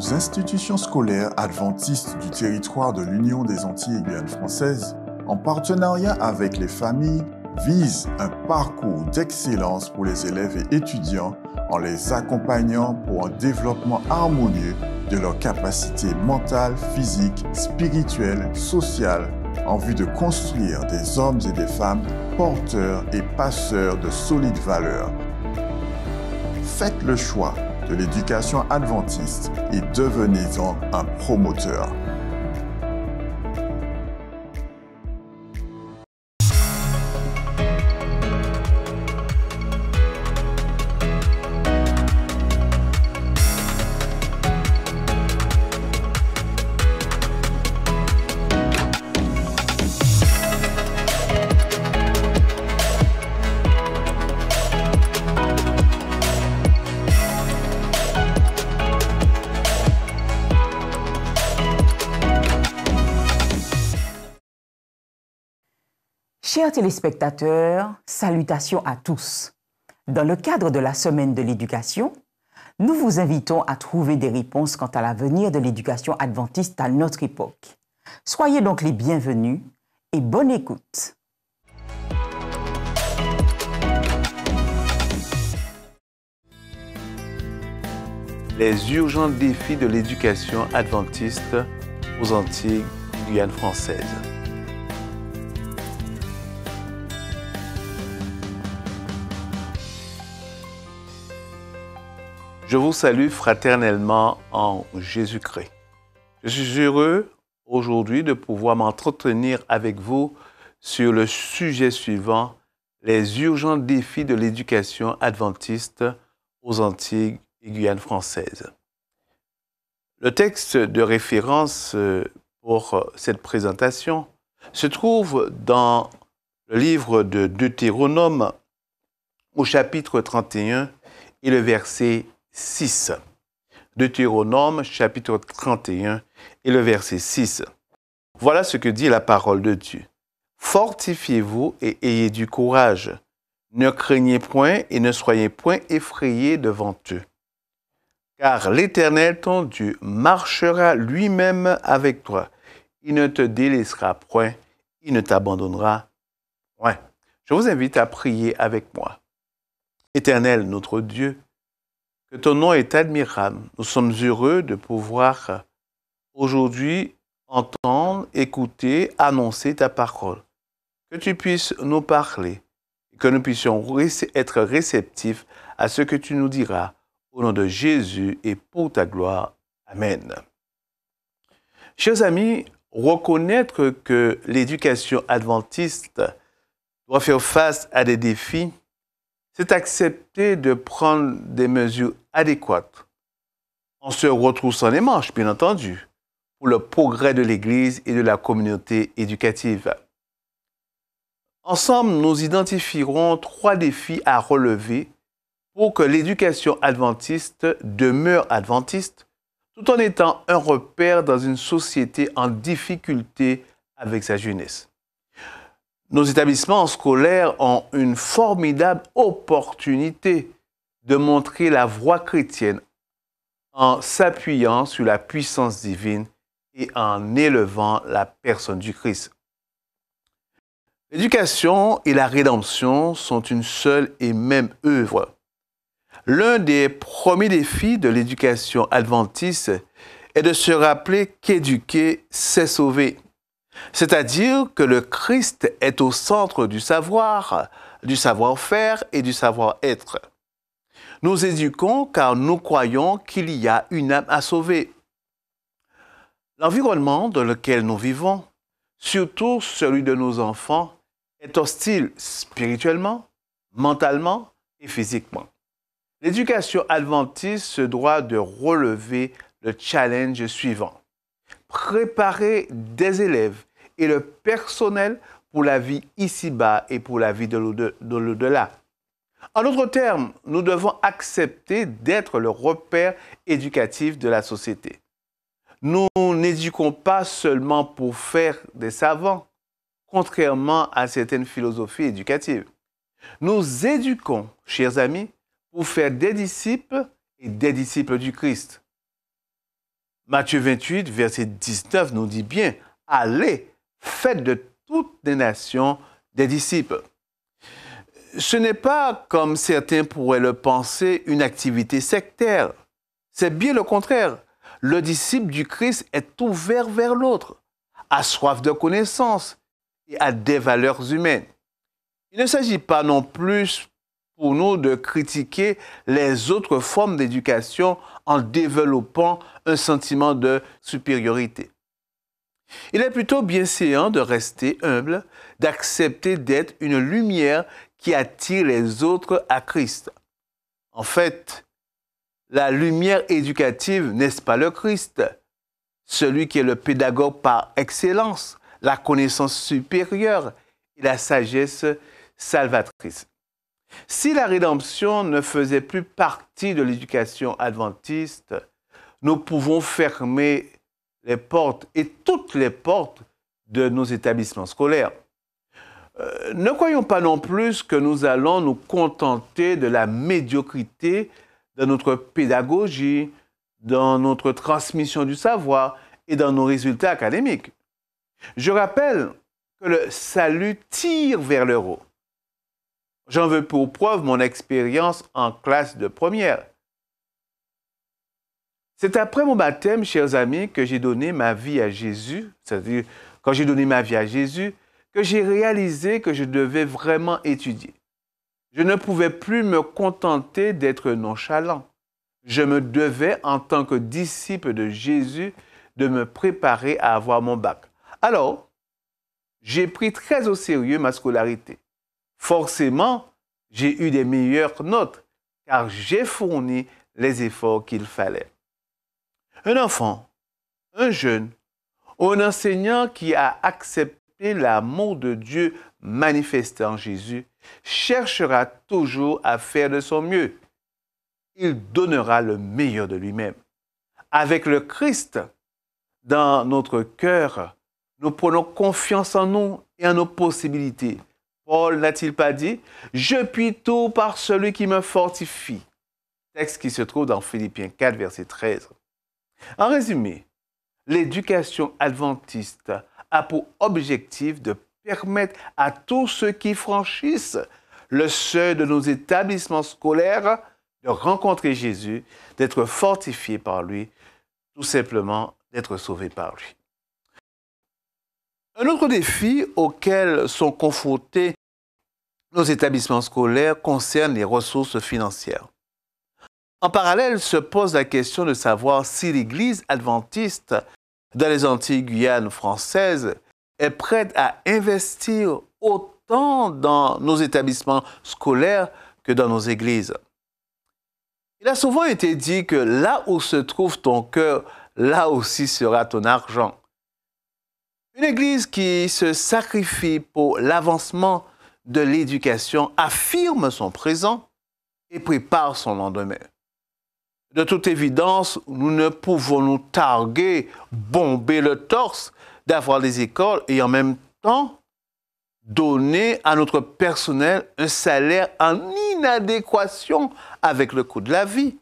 aux institutions scolaires adventistes du territoire de l'Union des Antilles et Guyane française, en partenariat avec les familles, vise un parcours d'excellence pour les élèves et étudiants en les accompagnant pour un développement harmonieux de leurs capacités mentales, physiques, spirituelles, sociales, en vue de construire des hommes et des femmes porteurs et passeurs de solides valeurs. Faites le choix de l'éducation adventiste et devenez-en un promoteur. Chers téléspectateurs, salutations à tous. Dans le cadre de la Semaine de l'éducation, nous vous invitons à trouver des réponses quant à l'avenir de l'éducation adventiste à notre époque. Soyez donc les bienvenus et bonne écoute. Les urgents défis de l'éducation adventiste aux Antilles et Guyane française. Je vous salue fraternellement en Jésus-Christ. Je suis heureux aujourd'hui de pouvoir m'entretenir avec vous sur le sujet suivant, les urgents défis de l'éducation adventiste aux Antilles et Guyane française. Le texte de référence pour cette présentation se trouve dans le livre de Deutéronome au chapitre 31 et le verset 6. Deutéronome, chapitre 31 et le verset 6. Voilà ce que dit la parole de Dieu. Fortifiez-vous et ayez du courage. Ne craignez point et ne soyez point effrayés devant eux. Car l'Éternel, ton Dieu, marchera lui-même avec toi. Il ne te délaissera point, il ne t'abandonnera point. Je vous invite à prier avec moi. Éternel, notre Dieu, que ton nom est admirable. Nous sommes heureux de pouvoir aujourd'hui entendre, écouter, annoncer ta parole. Que tu puisses nous parler et que nous puissions être réceptifs à ce que tu nous diras. Au nom de Jésus et pour ta gloire. Amen. Chers amis, reconnaître que l'éducation adventiste doit faire face à des défis, c'est accepter de prendre des mesures adéquates, en se retroussant les manches, bien entendu, pour le progrès de l'Église et de la communauté éducative. Ensemble, nous identifierons 3 défis à relever pour que l'éducation adventiste demeure adventiste, tout en étant un repère dans une société en difficulté avec sa jeunesse. Nos établissements scolaires ont une formidable opportunité de montrer la voie chrétienne en s'appuyant sur la puissance divine et en élevant la personne du Christ. L'éducation et la rédemption sont une seule et même œuvre. L'un des premiers défis de l'éducation adventiste est de se rappeler qu'éduquer, c'est sauver. C'est-à-dire que le Christ est au centre du savoir, du savoir-faire et du savoir-être. Nous éduquons car nous croyons qu'il y a une âme à sauver. L'environnement dans lequel nous vivons, surtout celui de nos enfants, est hostile spirituellement, mentalement et physiquement. L'éducation adventiste se doit de relever le challenge suivant. Préparer des élèves et le personnel pour la vie ici-bas et pour la vie de l'au-delà. En d'autres termes, nous devons accepter d'être le repère éducatif de la société. Nous n'éduquons pas seulement pour faire des savants, contrairement à certaines philosophies éducatives. Nous éduquons, chers amis, pour faire des disciples et des disciples du Christ. Matthieu 28, verset 19 nous dit bien, « Allez, faites de toutes les nations des disciples. » Ce n'est pas, comme certains pourraient le penser, une activité sectaire. C'est bien le contraire. Le disciple du Christ est ouvert vers l'autre, a soif de connaissance et a des valeurs humaines. Il ne s'agit pas non plus pour nous de critiquer les autres formes d'éducation en développant un sentiment de supériorité. Il est plutôt bienséant de rester humble, d'accepter d'être une lumière qui attire les autres à Christ. En fait, la lumière éducative, n'est-ce pas le Christ, celui qui est le pédagogue par excellence, la connaissance supérieure et la sagesse salvatrice. Si la rédemption ne faisait plus partie de l'éducation adventiste, nous pouvons fermer les portes et toutes les portes de nos établissements scolaires. Ne croyons pas non plus que nous allons nous contenter de la médiocrité dans notre pédagogie, dans notre transmission du savoir et dans nos résultats académiques. Je rappelle que le salut tire vers le haut. J'en veux pour preuve mon expérience en classe de première. C'est après mon baptême, chers amis, que j'ai donné ma vie à Jésus, c'est-à-dire quand j'ai donné ma vie à Jésus, que j'ai réalisé que je devais vraiment étudier. Je ne pouvais plus me contenter d'être nonchalant. Je me devais, en tant que disciple de Jésus, de me préparer à avoir mon bac. Alors, j'ai pris très au sérieux ma scolarité. Forcément, j'ai eu des meilleures notes, car j'ai fourni les efforts qu'il fallait. Un enfant, un jeune, ou un enseignant qui a accepté l'amour de Dieu manifesté en Jésus cherchera toujours à faire de son mieux. Il donnera le meilleur de lui-même. Avec le Christ dans notre cœur, nous prenons confiance en nous et en nos possibilités. Paul n'a-t-il pas dit « Je puis tout par celui qui me fortifie » texte qui se trouve dans Philippiens 4, verset 13. En résumé, l'éducation adventiste a pour objectif de permettre à tous ceux qui franchissent le seuil de nos établissements scolaires de rencontrer Jésus, d'être fortifiés par lui, tout simplement d'être sauvés par lui. Un autre défi auquel sont confrontés nos établissements scolaires concerne les ressources financières. En parallèle se pose la question de savoir si l'Église adventiste dans les Antilles-Guyane françaises est prête à investir autant dans nos établissements scolaires que dans nos églises. Il a souvent été dit que là où se trouve ton cœur, là aussi sera ton argent. Une église qui se sacrifie pour l'avancement de l'éducation affirme son présent et prépare son lendemain. De toute évidence, nous ne pouvons nous targuer, bomber le torse d'avoir des écoles et en même temps donner à notre personnel un salaire en inadéquation avec le coût de la vie.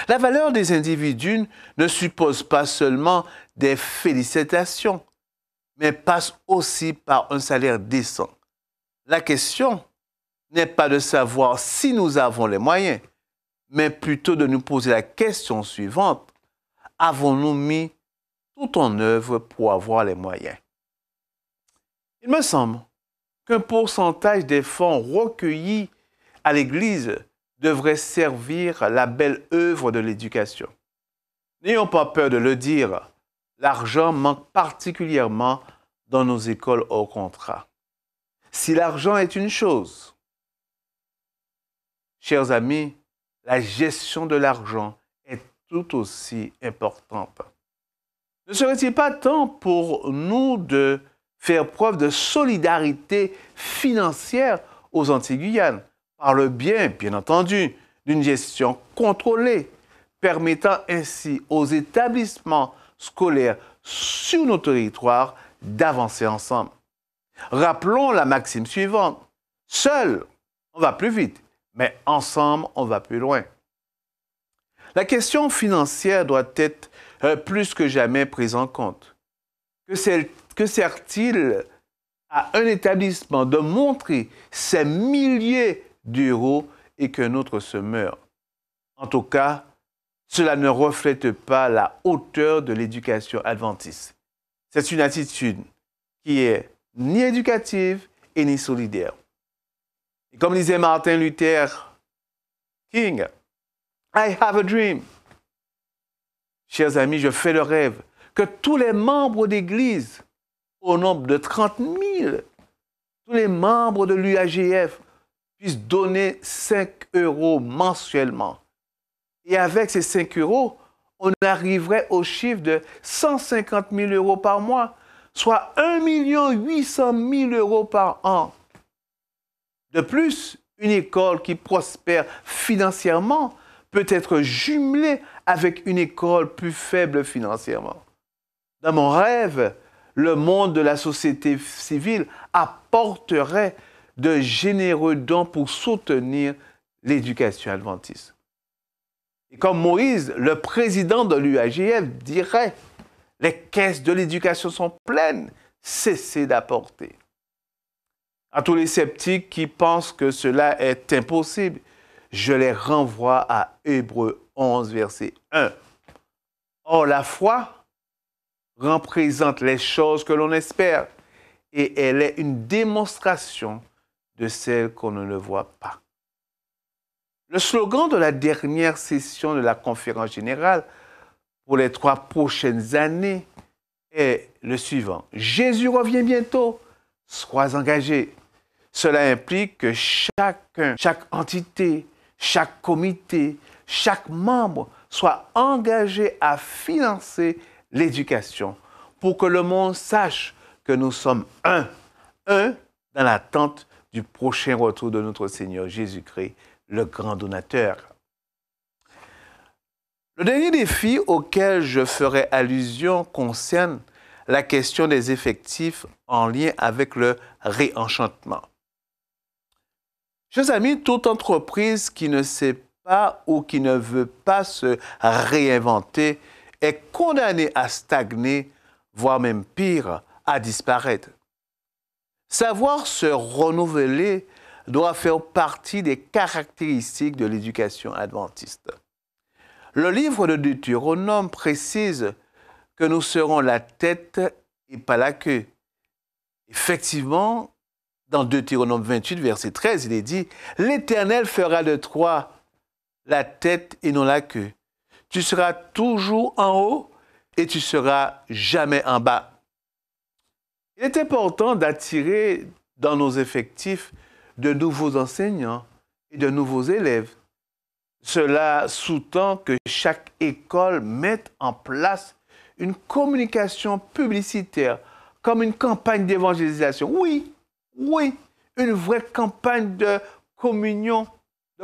La valeur des individus ne suppose pas seulement des félicitations, mais passe aussi par un salaire décent. La question n'est pas de savoir si nous avons les moyens, mais plutôt de nous poser la question suivante. Avons-nous mis tout en œuvre pour avoir les moyens? Il me semble qu'un pourcentage des fonds recueillis à l'Église devrait servir la belle œuvre de l'éducation. N'ayons pas peur de le dire, l'argent manque particulièrement dans nos écoles hors contrat. Si l'argent est une chose, chers amis, la gestion de l'argent est tout aussi importante. Ne serait-il pas temps pour nous de faire preuve de solidarité financière aux Antilles-Guyane, par le biais, bien entendu, d'une gestion contrôlée, permettant ainsi aux établissements scolaires sur nos territoires d'avancer ensemble. Rappelons la maxime suivante. Seul, on va plus vite, mais ensemble, on va plus loin. La question financière doit être plus que jamais prise en compte. Que sert-il à un établissement de montrer ses milliers d'euros et qu'un autre se meurt? En tout cas, cela ne reflète pas la hauteur de l'éducation adventiste. C'est une attitude qui est ni éducative et ni solidaire. Et comme disait Martin Luther King, I have a dream. Chers amis, je fais le rêve que tous les membres d'Église, au nombre de 30 000, tous les membres de l'UAGF puissent donner 5 € mensuellement. Et avec ces 5 €, on arriverait au chiffre de 150 000 € par mois, soit 1 800 000 € par an. De plus, une école qui prospère financièrement peut être jumelée avec une école plus faible financièrement. Dans mon rêve, le monde de la société civile apporterait de généreux dons pour soutenir l'éducation adventiste. Et comme Moïse, le président de l'UAGF, dirait « Les caisses de l'éducation sont pleines, cessez d'apporter ». À tous les sceptiques qui pensent que cela est impossible, je les renvoie à Hébreux 11, verset 1. Or, la foi représente les choses que l'on espère et elle est une démonstration de celles qu'on ne voit pas. Le slogan de la dernière session de la conférence générale pour les 3 prochaines années est le suivant. Jésus revient bientôt, sois engagé. Cela implique que chaque entité, chaque comité, chaque membre soit engagé à financer l'éducation pour que le monde sache que nous sommes un dans l'attente du prochain retour de notre Seigneur Jésus-Christ, le grand donateur. Le dernier défi auquel je ferai allusion concerne la question des effectifs en lien avec le réenchantement. Chers amis, toute entreprise qui ne sait pas ou qui ne veut pas se réinventer est condamnée à stagner, voire même pire, à disparaître. Savoir se renouveler doit faire partie des caractéristiques de l'éducation adventiste. Le livre de Deutéronome précise que nous serons la tête et pas la queue. Effectivement, dans Deutéronome 28, verset 13, il est dit « L'Éternel fera de toi la tête et non la queue. Tu seras toujours en haut et tu seras jamais en bas. » Il est important d'attirer dans nos effectifs de nouveaux enseignants et de nouveaux élèves. Cela sous-tend que chaque école mette en place une communication publicitaire comme une campagne d'évangélisation. Oui, une vraie campagne de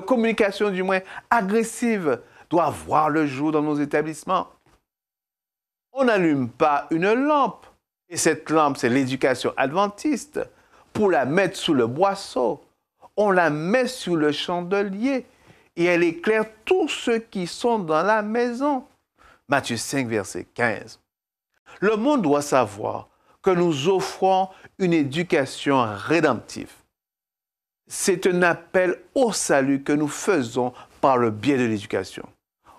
communication du moins agressive doit voir le jour dans nos établissements. On n'allume pas une lampe, et cette lampe, c'est l'éducation adventiste, pour la mettre sous le boisseau. On la met sous le chandelier et elle éclaire tous ceux qui sont dans la maison. Matthieu 5, verset 15. Le monde doit savoir que nous offrons une éducation rédemptive. C'est un appel au salut que nous faisons par le biais de l'éducation.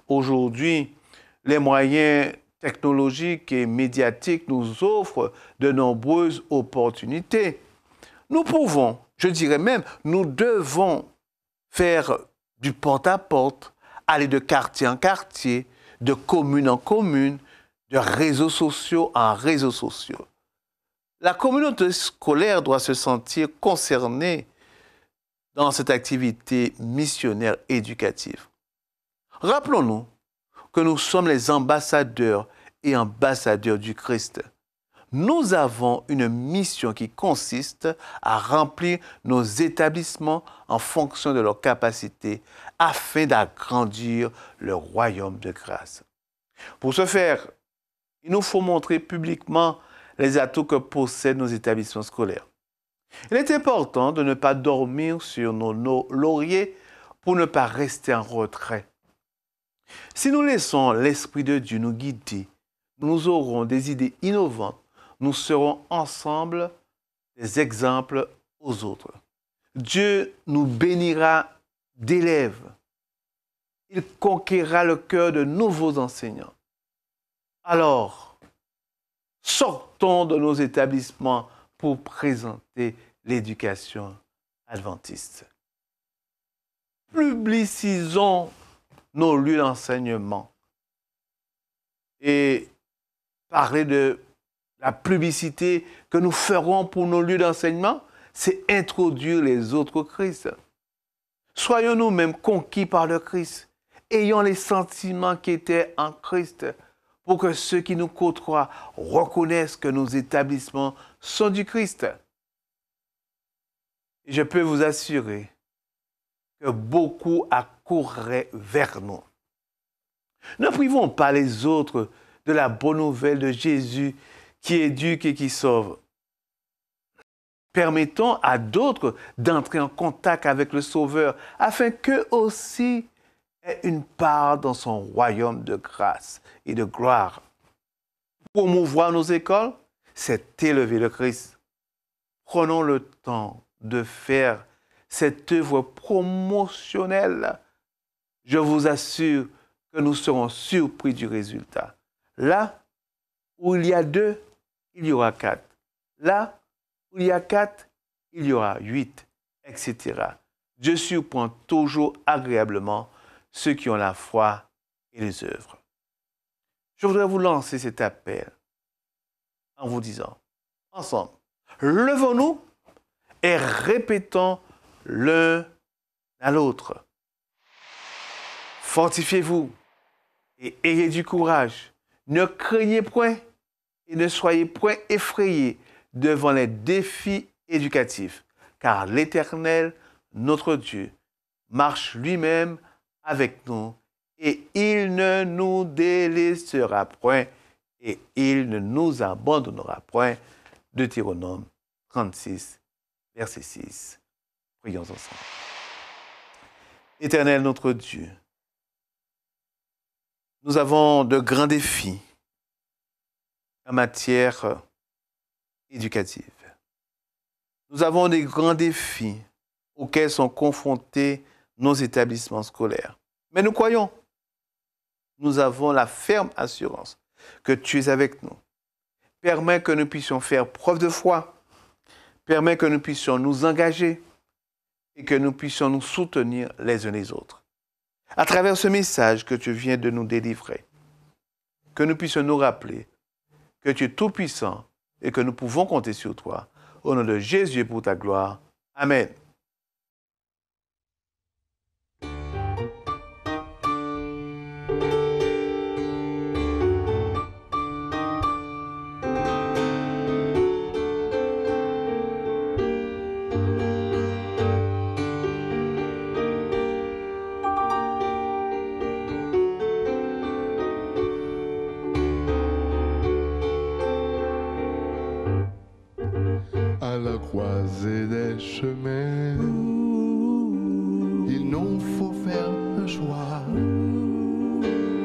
Aujourd'hui, les moyens technologiques et médiatiques nous offrent de nombreuses opportunités. Nous pouvons, je dirais même, nous devons faire du porte-à-porte, aller de quartier en quartier, de commune en commune, de réseaux sociaux en réseaux sociaux. La communauté scolaire doit se sentir concernée dans cette activité missionnaire éducative. Rappelons-nous que nous sommes les ambassadeurs et ambassadeurs du Christ. Nous avons une mission qui consiste à remplir nos établissements en fonction de leurs capacités afin d'agrandir le royaume de grâce. Pour ce faire, il nous faut montrer publiquement les atouts que possèdent nos établissements scolaires. Il est important de ne pas dormir sur nos lauriers pour ne pas rester en retrait. Si nous laissons l'Esprit de Dieu nous guider, nous aurons des idées innovantes. Nous serons ensemble des exemples aux autres. Dieu nous bénira d'élèves. Il conquérera le cœur de nouveaux enseignants. Alors, sortons de nos établissements pour présenter l'éducation adventiste. Publicisons nos lieux d'enseignement. Et parler de la publicité que nous ferons pour nos lieux d'enseignement, c'est introduire les autres au Christ. Soyons nous-mêmes conquis par le Christ. Ayons les sentiments qui étaient en Christ pour que ceux qui nous côtoient reconnaissent que nos établissements sont du Christ. Et je peux vous assurer que beaucoup accourraient vers nous. Ne privons pas les autres de la bonne nouvelle de Jésus qui éduque et qui sauve. Permettons à d'autres d'entrer en contact avec le Sauveur afin qu'eux aussi aient une part dans son royaume de grâce et de gloire. Promouvoir nos écoles, c'est élever le Christ. Prenons le temps de faire cette œuvre promotionnelle. Je vous assure que nous serons surpris du résultat. Là où il y a 2, il y aura 4. Là où il y a 4, il y aura 8, etc. Dieu surprend toujours agréablement ceux qui ont la foi et les œuvres. Je voudrais vous lancer cet appel en vous disant, ensemble, levons-nous et répétons l'un à l'autre. Fortifiez-vous et ayez du courage. Ne craignez point et ne soyez point effrayés devant les défis éducatifs, car l'Éternel, notre Dieu, marche lui-même avec nous et il ne nous délaissera point et il ne nous abandonnera point. Deutéronome 36, verset 6. Prions ensemble. Éternel, notre Dieu, nous avons de grands défis en matière éducative. Nous avons des grands défis auxquels sont confrontés nos établissements scolaires. Mais nous croyons, nous avons la ferme assurance que tu es avec nous. Permets que nous puissions faire preuve de foi. Permets que nous puissions nous engager et que nous puissions nous soutenir les uns les autres. À travers ce message que tu viens de nous délivrer, que nous puissions nous rappeler que tu es tout-puissant et que nous pouvons compter sur toi. Au nom de Jésus et pour ta gloire. Amen. À la croisée des chemins, il nous faut faire un choix.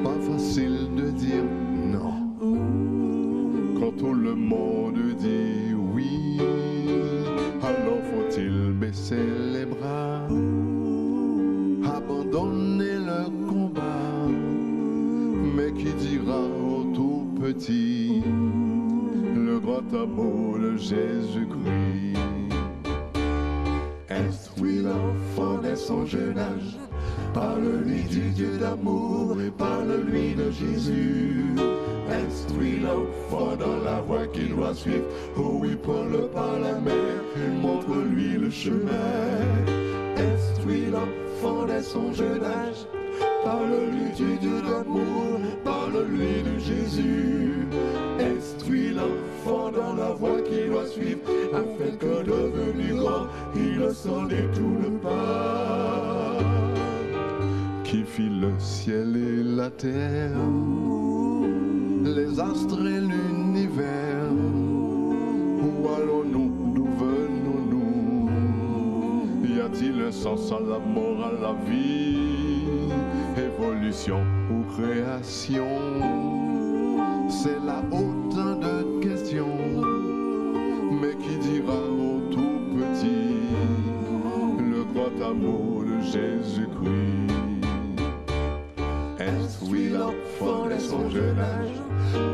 Pas facile de dire non quand tout le monde dit oui. Alors faut-il baisser les bras, abandonner le combat? Mais qui dira au tout petit le grand amour de Jésus-Christ? Instruis l'enfant dès son jeune âge, parle-lui du Dieu d'amour et parle-lui de Jésus. Instruis l'enfant dans la voie qu'il doit suivre, oh oui, prends-le par la main et montre-lui le chemin. Instruis l'enfant dès son jeune âge, parle-lui du Dieu d'amour, parle-lui de Jésus. Instruis l'enfant dans la voie qu'il doit suivre, afin que devenu grand, il ne s'en détourne pas. Qui fit le ciel et la terre, les astres et l'univers? Où allons-nous, d'où venons-nous? Y a-t-il un sens à la mort, à la vie? évolution ou création? C'est là autant de questions, mais qui dira au tout petit le grand amour de Jésus-Christ? Est-ce l'enfant dès son jeune âge?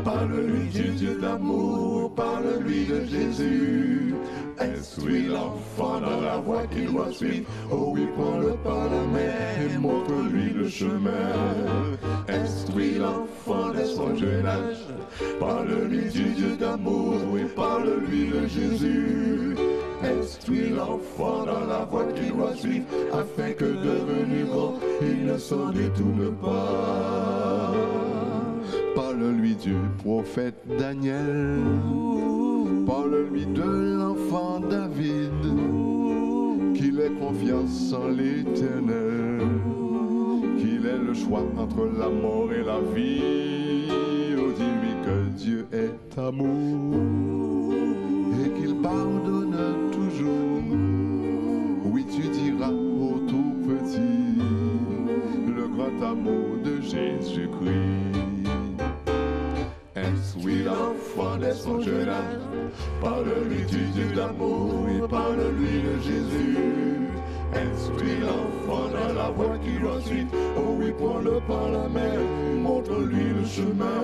Parle-lui du Dieu d'amour, parle-lui de Jésus. Est-ce l'enfant dans la voie qu'il doit suivre? Oh oui, prends-le par la main et montre-lui le chemin. Est-ce l'enfant dès son jeune âge? Parle-lui du Dieu d'amour et parle-lui de Jésus. Instruis l'enfant dans la voie qu'il doit suivre, afin que devenu grand, il ne s'en détourne pas. Parle-lui du prophète Daniel, parle-lui de l'enfant David, qu'il ait confiance en l'Éternel, qu'il ait le choix entre la mort et la vie. Oh, dis-lui que Dieu est amour et qu'il pardonne toujours. Oui, tu diras au tout petit le grand amour de Jésus-Christ. Instruis l'enfant dès son jeune âge, parle-lui du Dieu d'amour et parle-lui de Jésus. Instruis l'enfant dans la voie qu'il doit suivre, oh oui, prends-le par la main, montre-lui le chemin.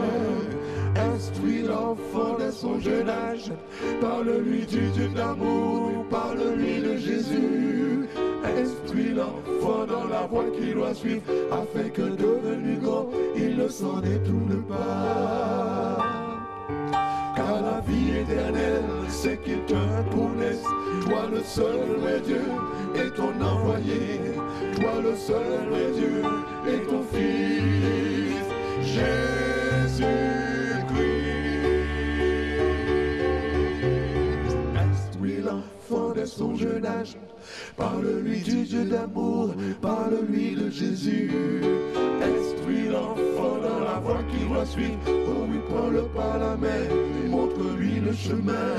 Instruis l'enfant dès son jeune âge, parle-lui du Dieu d'amour, parle-lui de Jésus. Instruis l'enfant dans la voie qu'il doit suivre, afin que devenu grand, il ne s'en détourne pas. Car la vie éternelle, c'est qu'il te connaisse, toi le seul vrai Dieu et ton envoyé, toi le seul vrai Dieu et ton Fils, Jésus-Christ. Instruis l'enfant dès son jeune âge, parle-lui du Dieu d'amour, parle-lui de Jésus. Instruis l'enfant dans la voie qu'il doit suivre, oh oui, prends-le par la main et montre-lui le chemin.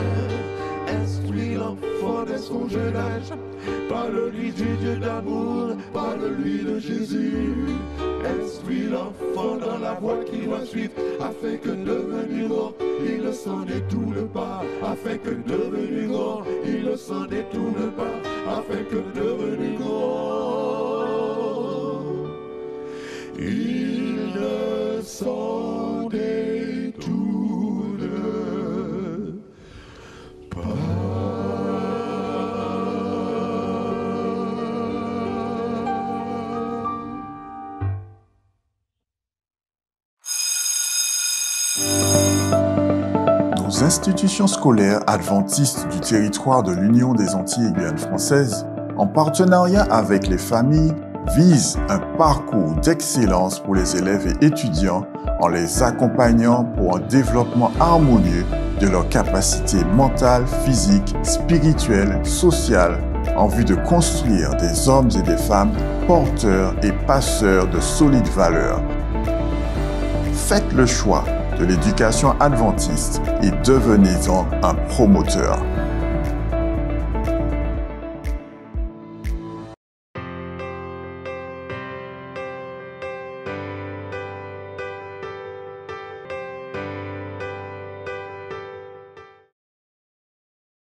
Instruis l'enfant dès son jeune âge, parle-lui du Dieu d'amour, parle-lui de Jésus. Instruis l'enfant dans la voie qu'il doit suivre, afin que devenu grand, il ne s'en détourne pas. Afin que devenu grand, il ne s'en détourne pas. Afin que devenu grand, il ne s'en détourne pas. Nos institutions scolaires adventistes du territoire de l'Union des Antilles et Guyane française, en partenariat avec les familles, visent un parcours d'excellence pour les élèves et étudiants en les accompagnant pour un développement harmonieux de leurs capacités mentales, physiques, spirituelles, sociales, en vue de construire des hommes et des femmes porteurs et passeurs de solides valeurs. Faites le choix de l'éducation adventiste et devenez-en un promoteur.